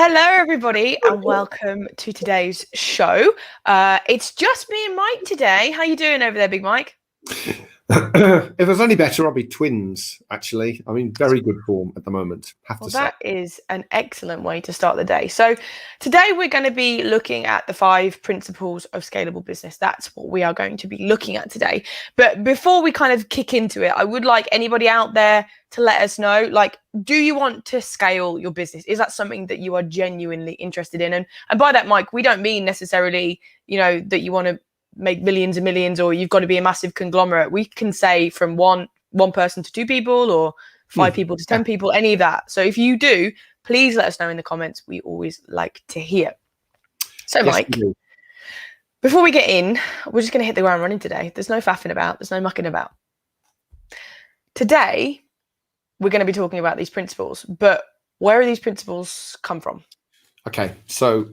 Hello, everybody, and welcome to today's show. It's just me and Mike today. How you doing over there, Big Mike? If it was any better, I'll be twins, actually. I'm in very good form at the moment, have to say. That is an excellent way to start the day. So today we're going to be looking at the 5 principles of scalable business. That's what we are going to be looking at today. But before we kind of kick into it, I would like anybody out there to let us know, like, do you want to scale your business? Is that something that you are genuinely interested in? And by that, Mike, we don't mean necessarily, that you want to make millions and millions, or you've got to be a massive conglomerate. We can say from one person to 2 people, or 5 people to 10 people, any of that. So if you do, please let us know in the comments. We always like to hear. So, yes, Mike, before we get in, we're just going to hit the ground running today. There's no faffing about. There's no mucking about. Today, we're going to be talking about these principles, but where do these principles come from? Okay, so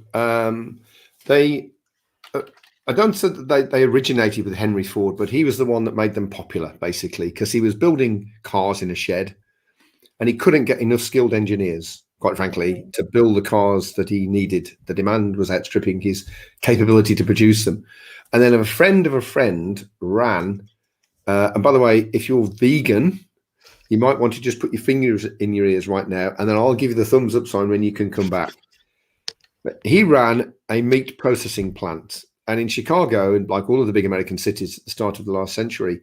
I don't say that they originated with Henry Ford, but he was the one that made them popular, basically, because he was building cars in a shed and he couldn't get enough skilled engineers, quite frankly, to build the cars that he needed. The demand was outstripping his capability to produce them. And then a friend of a friend ran, and by the way, if you're vegan, you might want to just put your fingers in your ears right now, and then I'll give you the thumbs up sign when you can come back. But he ran a meat processing plant. And in Chicago, and like all of the big American cities at the start of the last century,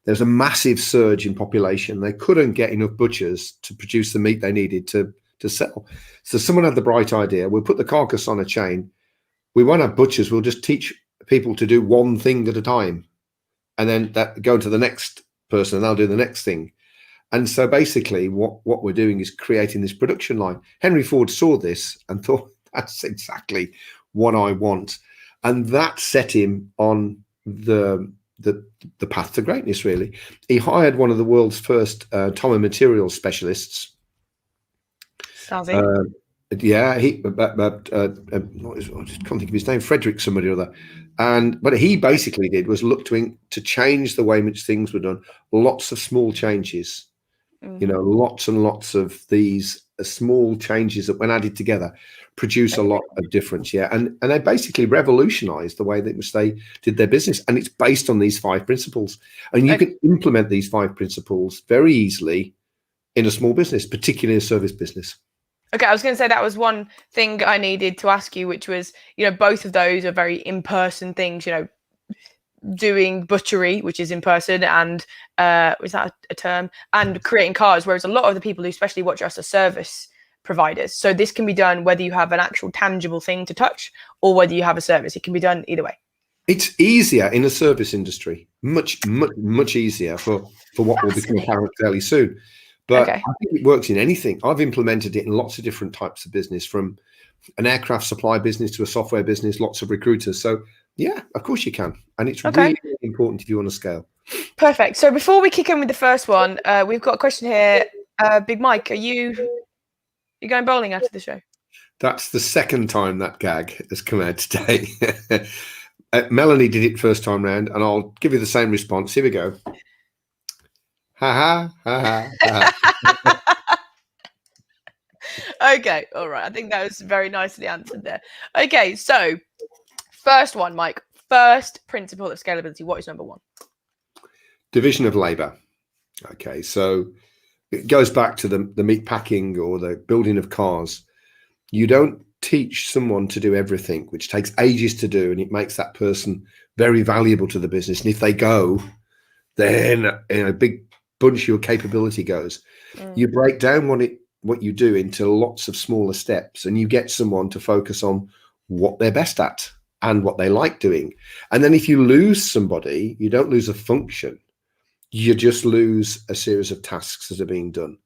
there's a massive surge in population. They couldn't get enough butchers to produce the meat they needed to sell. So someone had the bright idea, we'll put the carcass on a chain. We won't have butchers. We'll just teach people to do one thing at a time. And then go to the next person and they'll do the next thing. And so basically what we're doing is creating this production line. Henry Ford saw this and thought, that's exactly what I want. And that set him on the path to greatness, really. He hired one of the world's first time and materials specialists. Sounds yeah, I just can't think of his name, Frederick somebody or other. But he basically did was look to change the way in which things were done. Lots of small changes, lots and lots of these small changes that when added together produce a lot of difference. And they basically revolutionized the way that they did their business, and it's based on these 5 principles, and you can implement these 5 principles very easily in a small business, particularly a service business. Okay, I was going to say that was one thing I needed to ask you, which was, both of those are very in-person things, doing butchery, which is in person, and is that a term, and creating cars, whereas a lot of the people who especially watch us are service providers. So this can be done whether you have an actual tangible thing to touch or whether you have a service. It can be done either way. It's easier in a service industry, much easier for what will become apparent fairly soon. But I think it works in anything. I've implemented it in lots of different types of business, from an aircraft supply business to a software business, lots of recruiters. So yeah, of course you can. And it's really important if you want to scale. Perfect. So before we kick in with the first one, we've got a question here. Big Mike, are you going bowling after the show? That's the second time that gag has come out today. Melanie did it first time round, and I'll give you the same response. Here we go. Ha ha ha ha. Okay, all right. I think that was very nicely answered there. Okay, so first one, Mike. First principle of scalability. What is number 1? Division of labor. Okay, so it goes back to the meat packing or the building of cars. You don't teach someone to do everything, which takes ages to do, and it makes that person very valuable to the business. And if they go, then in a big bunch your capability goes. You break down what you do into lots of smaller steps, and you get someone to focus on what they're best at and what they like doing. And then if you lose somebody, you don't lose a function. You just lose a series of tasks that are being done,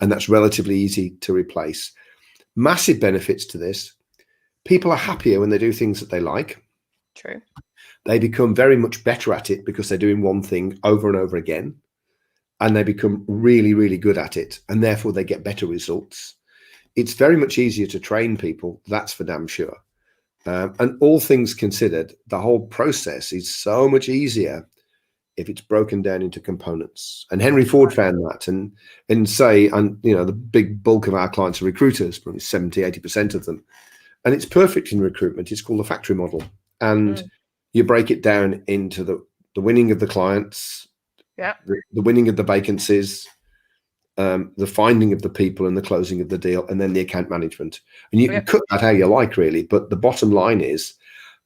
and that's relatively easy to replace. Massive benefits to this. People are happier when they do things that they like. True. They become very much better at it because they're doing one thing over and over again, and they become really, really good at it, and therefore they get better results. It's very much easier to train people, that's for damn sure. And all things considered, the whole process is so much easier if it's broken down into components. And Henry Ford found that, and the big bulk of our clients are recruiters, probably 70-80% of them. And it's perfect in recruitment. It's called the factory model. And you break it down into the winning of the clients, the winning of the vacancies, the finding of the people and the closing of the deal, and then the account management. And you can cut that how you like, really. But the bottom line is,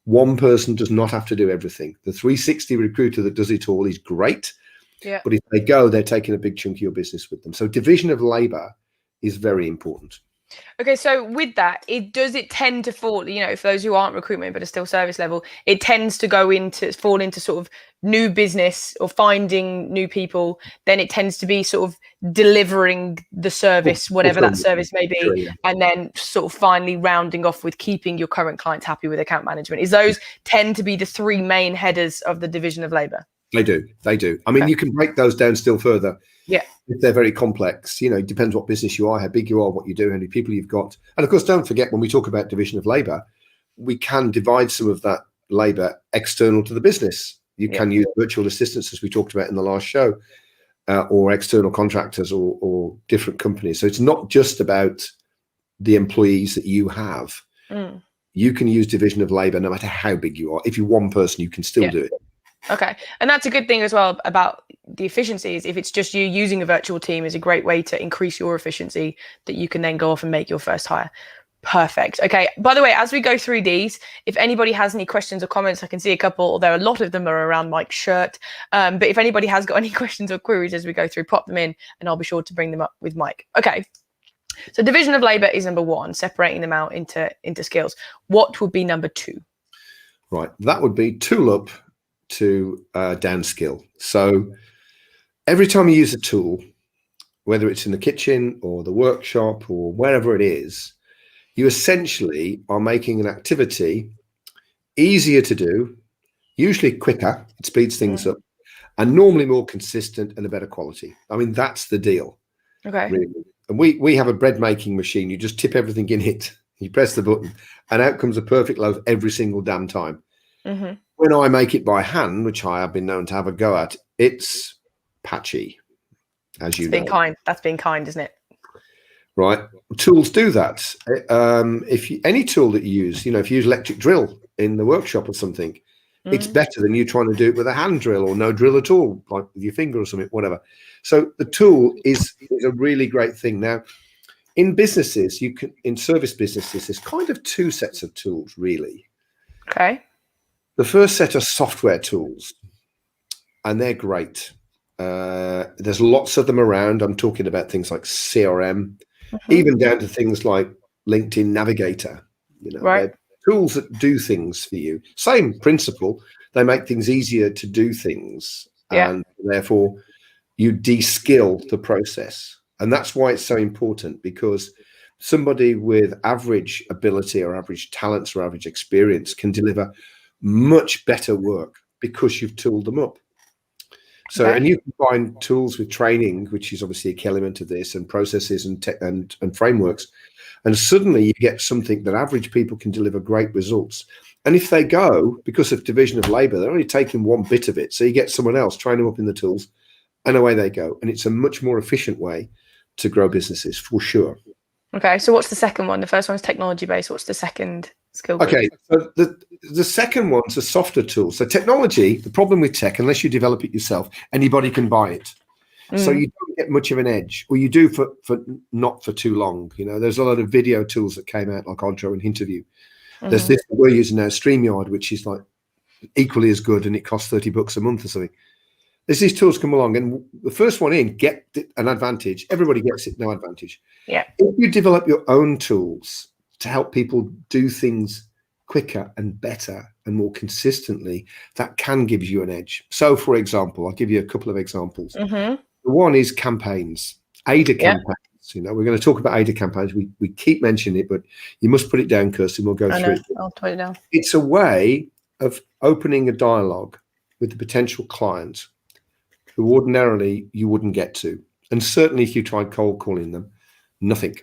one person does not have to do everything. The 360 recruiter that does it all is great. Yeah. But if they go, they're taking a big chunk of your business with them. So division of labor is very important. Okay, so with that, does it tend to fall, for those who aren't recruitment but are still service level, it tends to fall into sort of new business or finding new people, then it tends to be sort of delivering the service, whatever that service may be, sure, yeah. And then sort of finally rounding off with keeping your current clients happy with account management. Those tend to be the three main headers of the division of labor? They do. I mean, you can break those down still further. Yeah. If they're very complex, it depends what business you are, how big you are, what you do, how many people you've got. And of course, don't forget, when we talk about division of labor, we can divide some of that labor external to the business. You can use virtual assistants, as we talked about in the last show, or external contractors or different companies. So it's not just about the employees that you have. You can use division of labor no matter how big you are. If you're one person, you can still do it. Okay. And that's a good thing as well about the efficiencies. If it's just you, using a virtual team is a great way to increase your efficiency that you can then go off and make your first hire. Perfect. Okay. By the way, as we go through these, if anybody has any questions or comments, I can see a couple, although a lot of them are around Mike's shirt. But if anybody has got any questions or queries as we go through, pop them in and I'll be sure to bring them up with Mike. Okay. So division of labor is number one, separating them out into skills. What would be number two? Right. That would be tool up to downskill. So every time you use a tool, whether it's in the kitchen or the workshop or wherever it is, you essentially are making an activity easier to do, usually quicker, it speeds things up, and normally more consistent and a better quality. I mean, that's the deal. Okay. Really. And we have a bread making machine. You just tip everything in it, you press the button, and out comes a perfect loaf every single damn time. Mm-hmm. When I make it by hand, which I have been known to have a go at, it's patchy, as you know. That's being kind, isn't it? Right. Tools do that. Any tool that you use, if you use electric drill in the workshop or something, it's better than you trying to do it with a hand drill or no drill at all, like with your finger or something, whatever. So the tool is a really great thing. Now, in businesses, in service businesses, there's kind of two sets of tools, really. Okay. The first set are software tools, and they're great. There's lots of them around. I'm talking about things like CRM, even down to things like LinkedIn Navigator. Right. They're tools that do things for you. Same principle. They make things easier to do things, and therefore you de-skill the process. And that's why it's so important, because somebody with average ability or average talents or average experience can deliver much better work because you've tooled them up. So, and you can find tools with training, which is obviously a key element of this, and processes and frameworks. And suddenly you get something that average people can deliver great results. And if they go, because of division of labor, they're only taking one bit of it. So you get someone else, train them up in the tools, and away they go. And it's a much more efficient way to grow businesses, for sure. Okay, so what's the second one? The first one's technology based. What's the second skill group? Okay, so the second one's a softer tool. So technology, the problem with tech, unless you develop it yourself, anybody can buy it. So you don't get much of an edge, or you do for not for too long. There's a lot of video tools that came out, like Intro and Interview. There's this that we're using now, StreamYard, which is like equally as good, and it costs $30 a month or something. There's these tools come along, and the first one in, get an advantage. Everybody gets it, no advantage. Yeah. If you develop your own tools to help people do things quicker and better and more consistently, that can give you an edge. So, for example, I'll give you a couple of examples. The one is campaigns, AIDA campaigns. We're going to talk about AIDA campaigns. We keep mentioning it, but you must put it down, Kirsten. We'll go through it. I'll put it down. It's a way of opening a dialogue with the potential client who ordinarily you wouldn't get to. And certainly if you tried cold calling them, nothing.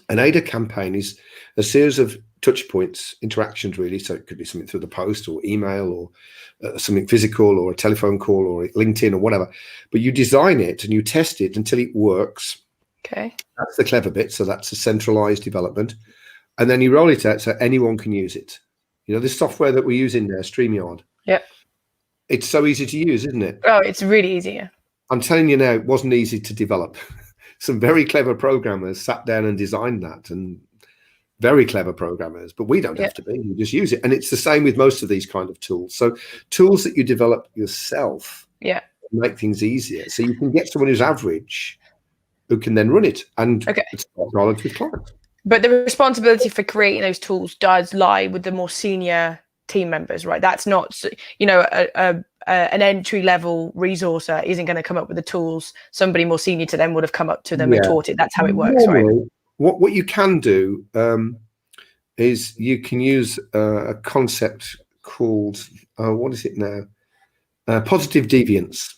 An AIDA campaign is a series of touch points, interactions really. So it could be something through the post or email or something physical or a telephone call or LinkedIn or whatever. But you design it and you test it until it works. Okay. That's the clever bit. So that's a centralized development. And then you roll it out so anyone can use it. You know, this software that we use in there, StreamYard. Yep. It's so easy to use, isn't it? Oh, it's really easy. Yeah. I'm telling you now, it wasn't easy to develop. Some very clever programmers sat down and designed that, and very clever programmers, but we don't have to be. We just use it. And it's the same with most of these kind of tools. So tools that you develop yourself make things easier. So you can get someone who's average who can then run it and start knowledge with clients. But the responsibility for creating those tools does lie with the more senior team members, right? That's not, you know, an entry-level resourcer isn't going to come up with the tools. Somebody more senior to them would have come up to them and taught it. That's how it works, right? What you can do is you can use a concept called, what is it now? Positive deviance.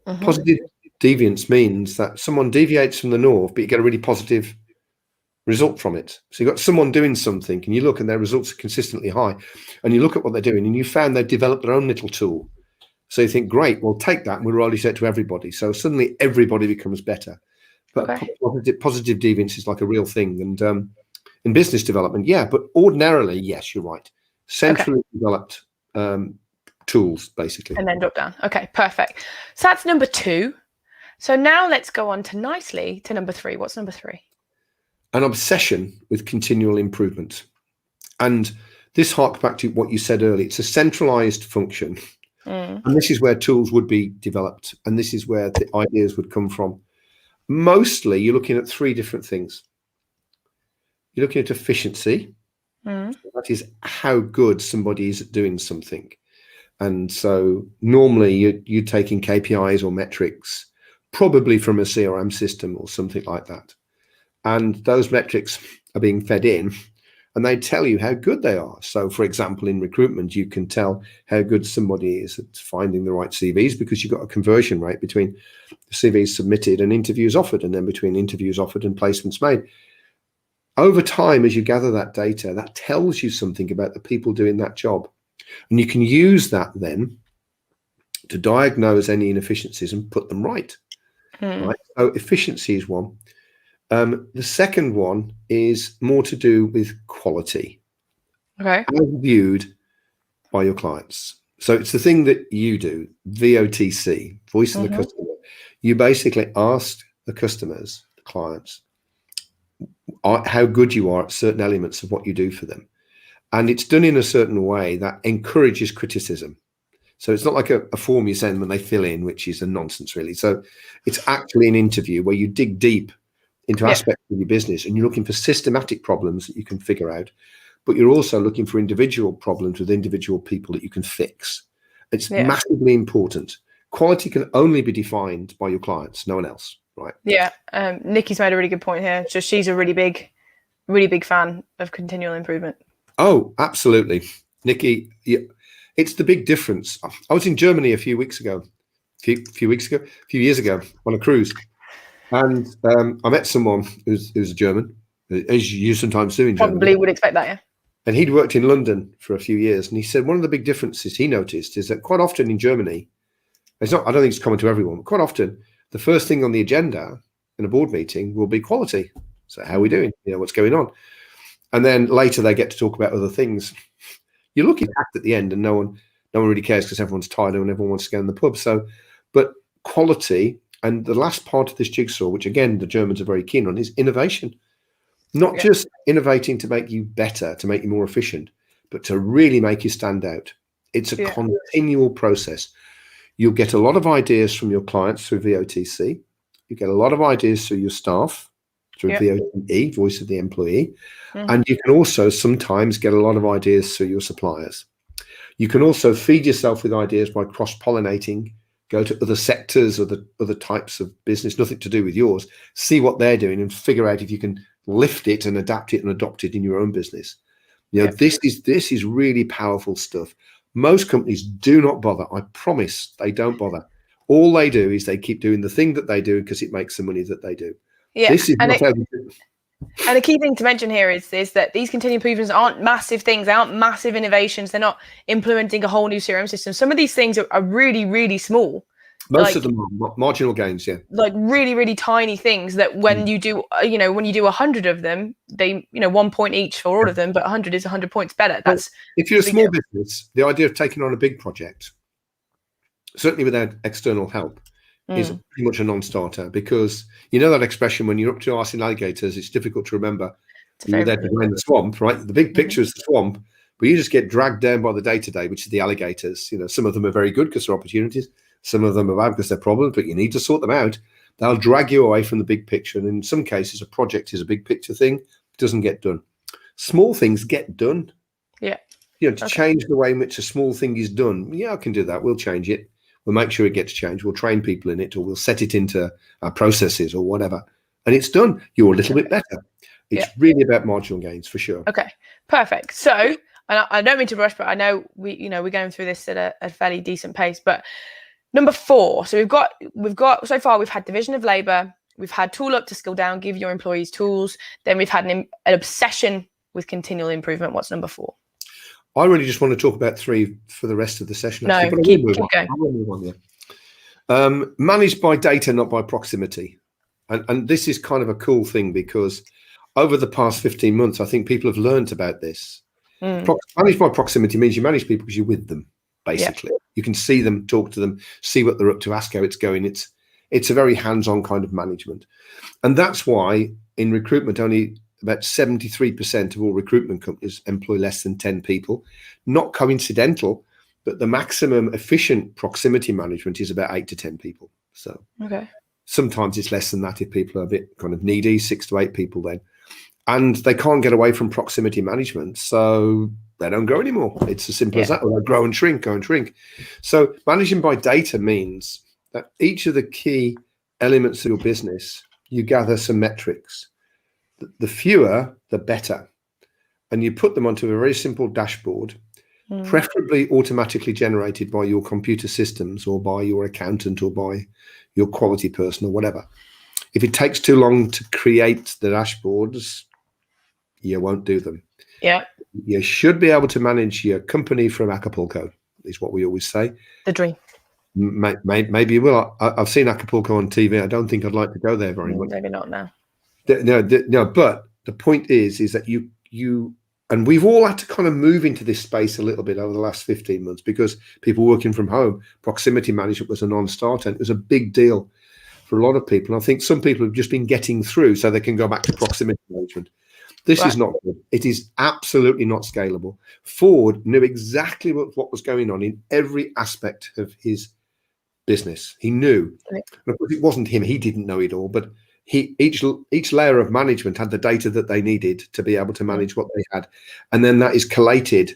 Positive deviance means that someone deviates from the norm, but you get a really positive result from it. So you've got someone doing something and you look and their results are consistently high, and you look at what they're doing and you found they've developed their own little tool. So you think, great, we'll take that and we'll roll it out to everybody. So suddenly everybody becomes better. But positive deviance is like a real thing. And in business development, but ordinarily, yes, you're right. Centrally developed tools, basically. And then drop down. Okay, perfect. So that's number 2. So now let's go on to nicely to number 3. What's number 3? An obsession with continual improvement. And this harks back to what you said earlier. It's a centralized function. And this is where tools would be developed. And this is where the ideas would come from. Mostly, you're looking at 3 different things. You're looking at efficiency. That is how good somebody is at doing something. And so normally you're taking KPIs or metrics, probably from a CRM system or something like that. And those metrics are being fed in and they tell you how good they are. So, for example, in recruitment, you can tell how good somebody is at finding the right CVs because you've got a conversion rate between CVs submitted and interviews offered, and then between interviews offered and placements made. Over time, as you gather that data, that tells you something about the people doing that job. And you can use that then to diagnose any inefficiencies and put them right. Right? So efficiency is one. The second one is more to do with quality. Okay. As viewed by your clients. So it's the thing that you do, VOTC, voice of the customer. You basically ask the customers, the clients, how good you are at certain elements of what you do for them. And it's done in a certain way that encourages criticism. So it's not like a form you send when they fill in, which is a nonsense, really. So it's actually an interview where you dig deep into aspects of your business and you're looking for systematic problems that you can figure out, but you're also looking for individual problems with individual people that you can fix. It's massively important. Quality can only be defined by your clients, no one else, right? Yeah. Nikki's made a really good point here. So she's a really big fan of continual improvement. Oh, absolutely. Nikki, it's the big difference. I was in Germany a few years ago, on a cruise. And I met someone who's German, as you sometimes do in Germany. Probably would expect that, yeah. And he'd worked in London for a few years. And he said one of the big differences he noticed is that quite often in Germany, I don't think it's common to everyone, but quite often the first thing on the agenda in a board meeting will be quality. So how are we doing? You know, what's going on? And then later they get to talk about other things. You're looking at the end and no one really cares because everyone's tired and everyone wants to go in the pub. So, but quality, and the last part of this jigsaw, which again, the Germans are very keen on, is innovation. Not just innovating to make you better, to make you more efficient, but to really make you stand out. It's a continual process. You'll get a lot of ideas from your clients through VOTC. You get a lot of ideas through your staff, through VOTE, voice of the employee. And you can also sometimes get a lot of ideas through your suppliers. You can also feed yourself with ideas by cross-pollinating, go to other sectors or other types of business, nothing to do with yours, see what they're doing and figure out if you can lift it and adapt it and adopt it in your own business. You know, this is really powerful stuff. Most companies do not bother. I promise they don't bother. All they do is they keep doing the thing that they do because it makes the money that they do. Yeah. This is not how they do. And the key thing to mention here is that these continuous improvements aren't massive things. They aren't massive innovations. They're not implementing a whole new CRM system. Some of these things are really, really small. Most Like, of them are marginal gains, yeah. like really, really tiny things that when you do, when you do 100 of them, they, 1 point each for all of them, but 100 is 100 points better. Well, That's if you're a big small deal. business, the idea of taking on a big project, certainly without external help, is pretty much a non-starter, because you know that expression, when you're up to arse in alligators, it's difficult to remember you were there to drain the swamp, right? The big picture is the swamp, but you just get dragged down by the day-to-day, which is the alligators. Some of them are very good because they're opportunities. Some of them are bad because they're problems, but you need to sort them out. They'll drag you away from the big picture. And in some cases, a project is a big picture thing. It doesn't get done. Small things get done. Yeah. To change the way in which a small thing is done. Yeah, I can do that. We'll change it. We'll make sure it gets changed. We'll train people in it, or we'll set it into our processes or whatever. And it's done. You're a little bit better. It's really about marginal gains for sure. Okay, perfect. So, and I don't mean to rush, but I know we're going through this at a fairly decent pace. But number 4, so we've got so far we've had division of labor, we've had tool up to skill down, give your employees tools. Then we've had an obsession with continual improvement. What's number 4? I really just want to talk about 3 for the rest of the session. No, keep going. Managed by data, not by proximity. And this is kind of a cool thing, because over the past 15 months, I think people have learned about this. Managed by proximity means you manage people because you're with them, basically. You can see them, talk to them, see what they're up to, ask how it's going. It's a very hands-on kind of management. And that's why in recruitment, only about 73% of all recruitment companies employ less than 10 people. Not coincidental, but the maximum efficient proximity management is about 8 to 10 people. So sometimes it's less than that if people are a bit kind of needy, 6 to 8 people then. And they can't get away from proximity management, so they don't grow anymore. It's as simple as that. Or they grow and shrink, go and shrink. So managing by data means that each of the key elements of your business, you gather some metrics. The fewer, the better. And you put them onto a very simple dashboard, preferably automatically generated by your computer systems or by your accountant or by your quality person or whatever. If it takes too long to create the dashboards, you won't do them. Yeah. You should be able to manage your company from Acapulco, is what we always say. The dream. Maybe you will. I've seen Acapulco on TV. I don't think I'd like to go there very much. Maybe not now. No, but the point is that you and we've all had to kind of move into this space a little bit over the last 15 months, because people working from home, proximity management was a non-starter. It was a big deal for a lot of people. And I think some people have just been getting through so they can go back to proximity management. This is not good. It is absolutely not scalable. Ford knew exactly what was going on in every aspect of his business. He knew. And of course, it wasn't him. He didn't know it all, but each layer of management had the data that they needed to be able to manage what they had. And then that is collated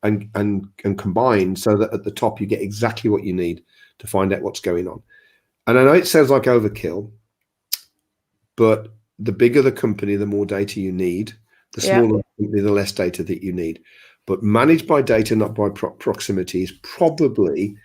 and combined so that at the top you get exactly what you need to find out what's going on. And I know it sounds like overkill, but the bigger the company, the more data you need. The smaller the company, the less data that you need. But managed by data, not by proximity, is probably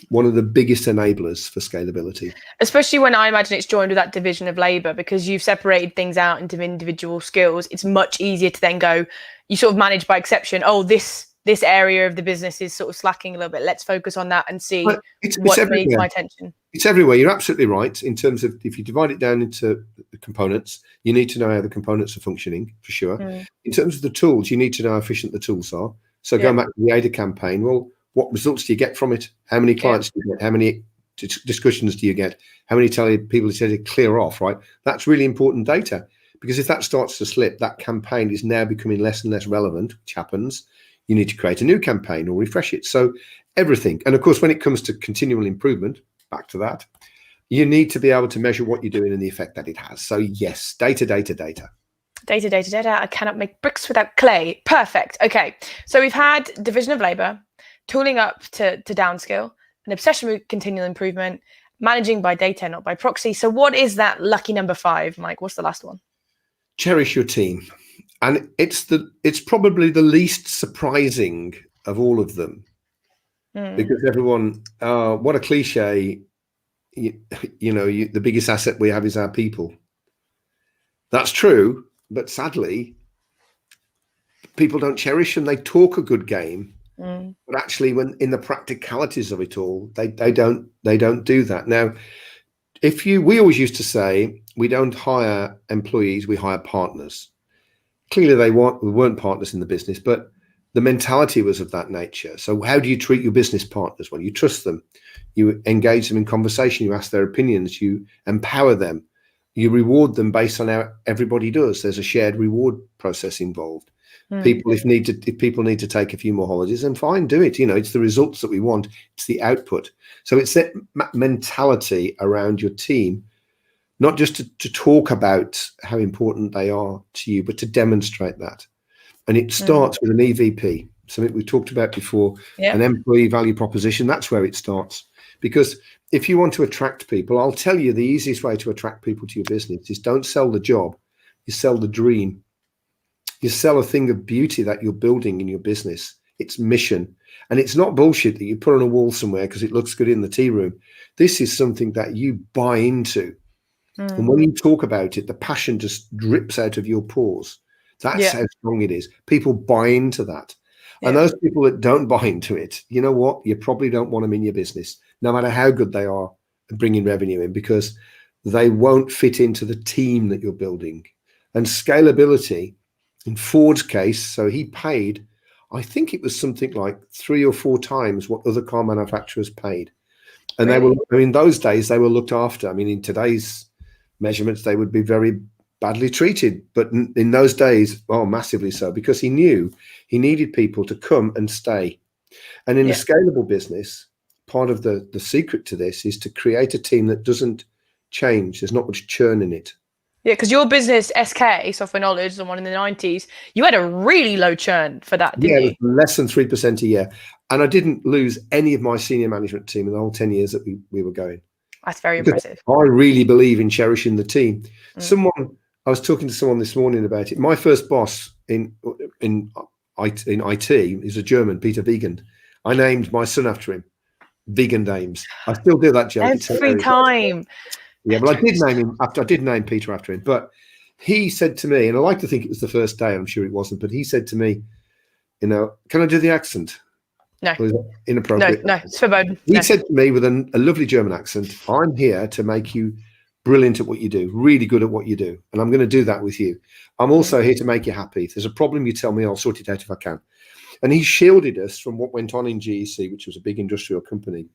one of the biggest enablers for scalability. Especially when I imagine it's joined with that division of labor, because you've separated things out into individual skills. It's much easier to then go, you sort of manage by exception. Oh, this area of the business is sort of slacking a little bit. Let's focus on that and see what needs my attention. It's everywhere. You're absolutely right. In terms of, if you divide it down into the components, you need to know how the components are functioning, for sure. In terms of the tools, you need to know how efficient the tools are. So going back to the ADA campaign, well, what results do you get from it? How many clients do you get? How many discussions do you get? How many people tell you to clear off, right? That's really important data, because if that starts to slip, that campaign is now becoming less and less relevant, which happens. You need to create a new campaign or refresh it. So everything. And of course, when it comes to continual improvement, back to that, you need to be able to measure what you're doing and the effect that it has. So yes, data. Data. I cannot make bricks without clay. Perfect. Okay. So we've had division of labor, tooling up to downscale, an obsession with continual improvement, managing by data, not by proxy. So what is that lucky number 5, Mike? What's the last one? Cherish your team. And it's probably the least surprising of all of them, because everyone, what a cliche, the biggest asset we have is our people. That's true, but sadly, people don't cherish them. They talk a good game, but actually, when in the practicalities of it all, they don't do that. Now, we always used to say we don't hire employees, we hire partners. Clearly, we weren't partners in the business, but the mentality was of that nature. So how do you treat your business partners? Well, you trust them, you engage them in conversation, you ask their opinions, you empower them, you reward them based on how everybody does. There's a shared reward process involved. People, if people need to take a few more holidays, then fine, do it. It's the results that we want. It's the output. So it's that mentality around your team, not just to talk about how important they are to you, but to demonstrate that. And it starts with an EVP, something we talked about before, an employee value proposition. That's where it starts. Because if you want to attract people, I'll tell you the easiest way to attract people to your business is don't sell the job, you sell the dream. You sell a thing of beauty that you're building in your business. It's mission. And it's not bullshit that you put on a wall somewhere because it looks good in the tea room. This is something that you buy into. And when you talk about it, the passion just drips out of your pores. That's how strong it is. People buy into that. And those people that don't buy into it, you know what? You probably don't want them in your business, no matter how good they are at bringing revenue in, because they won't fit into the team that you're building. And scalability, in Ford's case, so he paid, I think it was something like 3 or 4 times what other car manufacturers paid. And they were, in those days, they were looked after. I mean, in today's measurements, they would be very badly treated. But in those days, massively so, because he knew he needed people to come and stay. And in a scalable business, part of the secret to this is to create a team that doesn't change. There's not much churn in it. Yeah, because your business, SK, Software Knowledge, the one in the 90s, you had a really low churn for that, didn't you? It was less than 3% a year. And I didn't lose any of my senior management team in the whole 10 years that we were going. That's very impressive. I really believe in cherishing the team. I was talking to someone this morning about it. My first boss in IT is a German, Peter Wiegand. I named my son after him. Wiegand names. I still do that joke. Every time. Yeah, but I did name Peter after him. But he said to me, and I like to think it was the first day, I'm sure it wasn't, but he said to me, can I do the accent? No. Or is that inappropriate? No, it's forbidden. He said to me with a lovely German accent, I'm here to make you brilliant at what you do, really good at what you do. And I'm going to do that with you. I'm also here to make you happy. If there's a problem, you tell me, I'll sort it out if I can. And he shielded us from what went on in GEC, which was a big industrial company.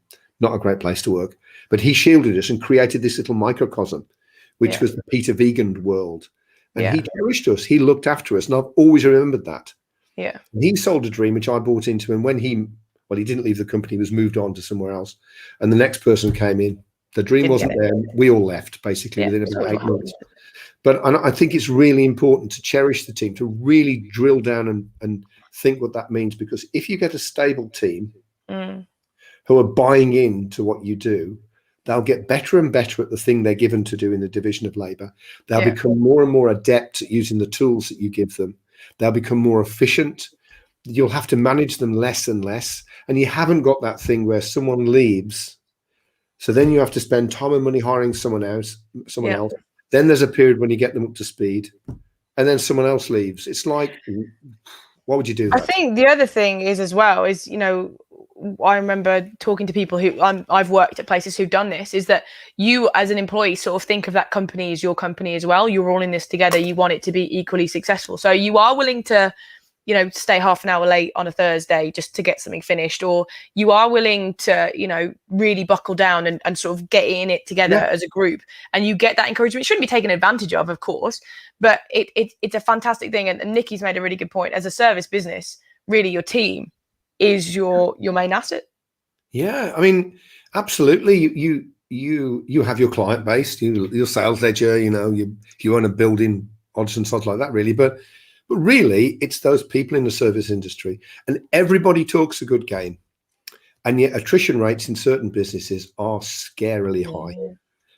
Not a great place to work, but he shielded us and created this little microcosm, which was the Peter Wiegand world. And he cherished us. He looked after us. And I've always remembered that. Yeah. And he sold a dream, which I bought into. And when he didn't leave the company, he was moved on to somewhere else. And the next person came in. The dream wasn't there. We all left basically within about 8 months. But I think it's really important to cherish the team, to really drill down and think what that means. Because if you get a stable team, who are buying into what you do, they'll get better and better at the thing they're given to do in the division of labor. They'll become more and more adept at using the tools that you give them. They'll become more efficient. You'll have to manage them less and less. And you haven't got that thing where someone leaves. So then you have to spend time and money hiring someone else. Then there's a period when you get them up to speed. And then someone else leaves. It's like, why would you do that? I think the other thing is as well is, I remember talking to people who I've worked at places who've done this, is that you as an employee sort of think of that company as your company as well. You're all in this together. You want it to be equally successful. So you are willing to, stay half an hour late on a Thursday just to get something finished, or you are willing to, really buckle down and sort of get in it together as a group. And you get that encouragement. It shouldn't be taken advantage of course, but it's a fantastic thing. And Nikki's made a really good point. As a service business, really your team is your main asset. Yeah, I mean, absolutely. You have your client base, your sales ledger. You own a building, odds and sods like that, really. But really, it's those people in the service industry, and everybody talks a good game, and yet attrition rates in certain businesses are scarily high.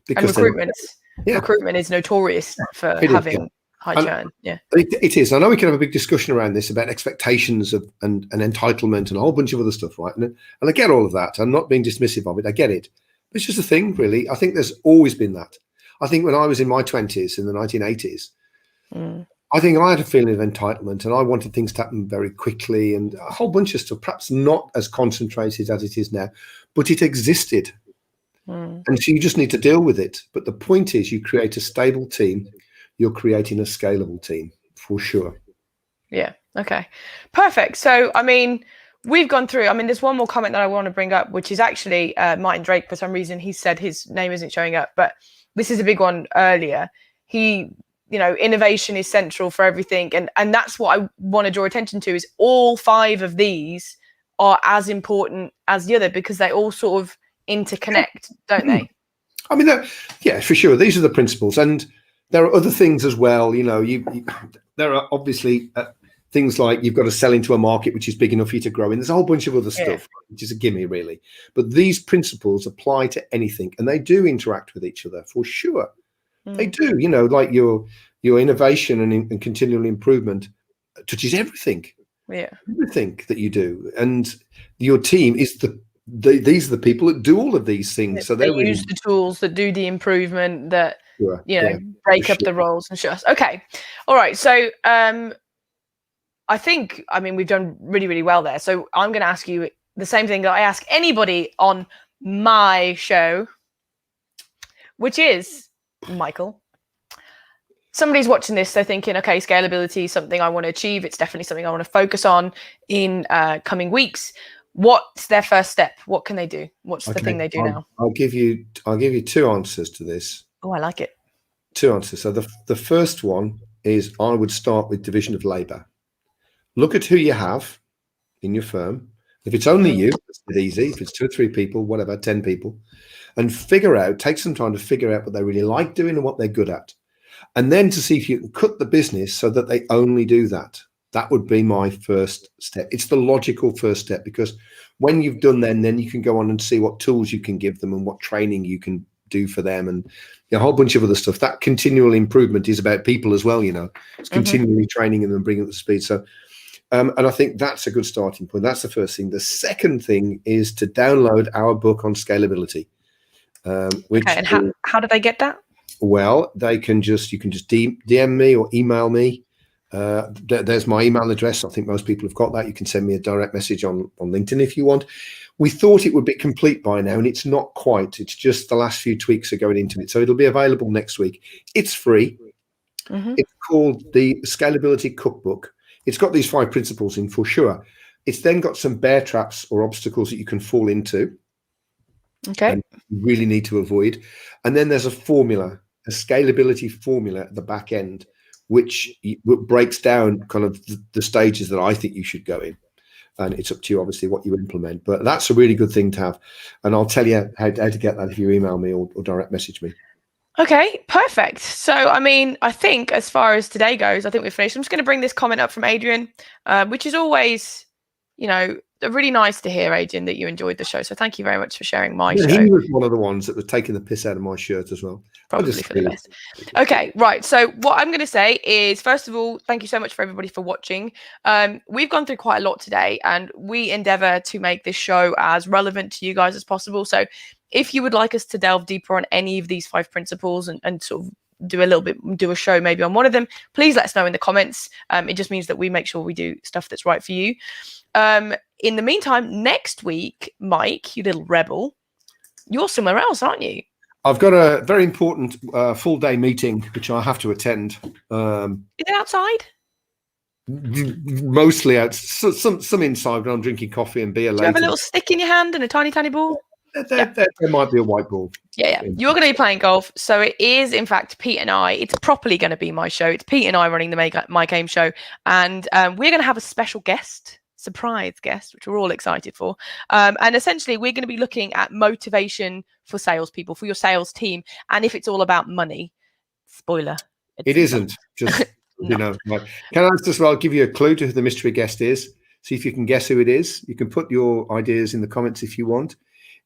Because recruitment is notorious for having high churn. It is. I know we can have a big discussion around this about expectations of and entitlement and a whole bunch of other stuff, right? And I get all of that. I'm not being dismissive of it. I get it. But it's just a thing, really. I think there's always been that. I think when I was in my 20s in the 1980s, I think I had a feeling of entitlement, and I wanted things to happen very quickly, and a whole bunch of stuff, perhaps not as concentrated as it is now, but it existed. And so you just need to deal with it. But the point is, you create a stable team, you're creating a scalable team for sure. Yeah. Okay. Perfect. So, I mean, we've gone through, I mean, there's one more comment that I want to bring up, which is actually Martin Drake. For some reason, he said his name isn't showing up, but this is a big one earlier. He, innovation is central for everything. And that's what I want to draw attention to, is all 5 of these are as important as the other, because they all sort of interconnect, don't they? I mean, yeah, for sure. These are the principles. And there are other things as well. There are obviously things like you've got to sell into a market which is big enough for you to grow in. There's a whole bunch of other stuff, which is a gimme, really. But these principles apply to anything, and they do interact with each other for sure. They do. Like your innovation and continual improvement touches everything. Yeah, everything that you do, and your team is these are the people that do all of these things. So they use the tools that do the improvement, that break up the roles and shit. Okay, all right. So I think, we've done really, really well there. So I'm going to ask you the same thing that I ask anybody on my show, which is, Michael, somebody's watching this, they're thinking, okay, scalability is something I want to achieve. It's definitely something I want to focus on in coming weeks. What's their first step? What can they do? What's the thing they do now? I'll give you 2 answers to this. Oh, I like it. 2 answers. So the first one is, I would start with division of labor. Look at who you have in your firm. If it's only you, it's easy. If it's 2 or 3 people, whatever, 10 people, and take some time to figure out what they really like doing and what they're good at. And then to see if you can cut the business so that they only do that. That would be my first step. It's the logical first step, because when you've done then you can go on and see what tools you can give them and what training you can do for them, and a whole bunch of other stuff. That continual improvement is about people as well. It's continually training them and bringing them up to speed. So, and I think that's a good starting point. That's the first thing. The second thing is to download our book on scalability. And how do they get that? Well, you can just DM me or email me. There's my email address. I think most people have got that. You can send me a direct message on LinkedIn if you want. We thought it would be complete by now, and it's not quite. It's just the last few tweaks are going into it. So it'll be available next week. It's free. It's called the Scalability Cookbook. It's got these 5 principles in for sure. It's then got some bear traps or obstacles that you can fall into. Okay. And you really need to avoid. And then there's a formula, a scalability formula at the back end, which breaks down kind of the stages that I think you should go in. And it's up to you, obviously, what you implement. But that's a really good thing to have. And I'll tell you how to get that if you email me or direct message me. Okay, perfect. So, I think as far as today goes, I think we've finished. I'm just going to bring this comment up from Adrian, which is always, really nice to hear, Adrian, that you enjoyed the show. So thank you very much for sharing my show. He was one of the ones that was taking the piss out of my shirt as well. Probably for the best. Okay, right. So what I'm going to say is, first of all, thank you so much for everybody for watching. We've gone through quite a lot today, and we endeavor to make this show as relevant to you guys as possible. So if you would like us to delve deeper on any of these 5 principles and sort of do a show maybe on one of them, please let us know in the comments. It just means that we make sure we do stuff that's right for you. In the meantime, next week, Mike, you little rebel, you're somewhere else, aren't you? I've got a very important full day meeting, which I have to attend. Is it outside? Mostly out, some inside, but I'm drinking coffee and beer later. Do you have a little stick in your hand and a tiny, tiny ball? There might be a white ball. Yeah. You're going to be playing golf. So it is, in fact, Pete and I. It's properly going to be my show. It's Pete and I running the My Game show. And we're going to have a special surprise guest, which we're all excited for. And essentially, we're going to be looking at motivation for salespeople, for your sales team. And if it's all about money, spoiler. It isn't. Just, Can I just give you a clue to who the mystery guest is? See if you can guess who it is. You can put your ideas in the comments if you want.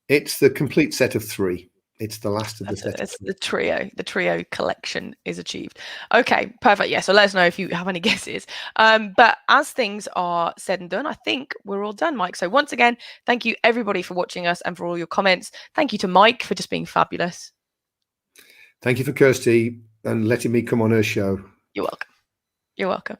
It's the complete set of 3. It's the last of the set. It's the trio. The trio collection is achieved. Okay, perfect. Yeah, so let us know if you have any guesses. But as things are said and done, I think we're all done, Mike. So once again, thank you everybody for watching us and for all your comments. Thank you to Mike for just being fabulous. Thank you for Kirsty and letting me come on her show. You're welcome. You're welcome.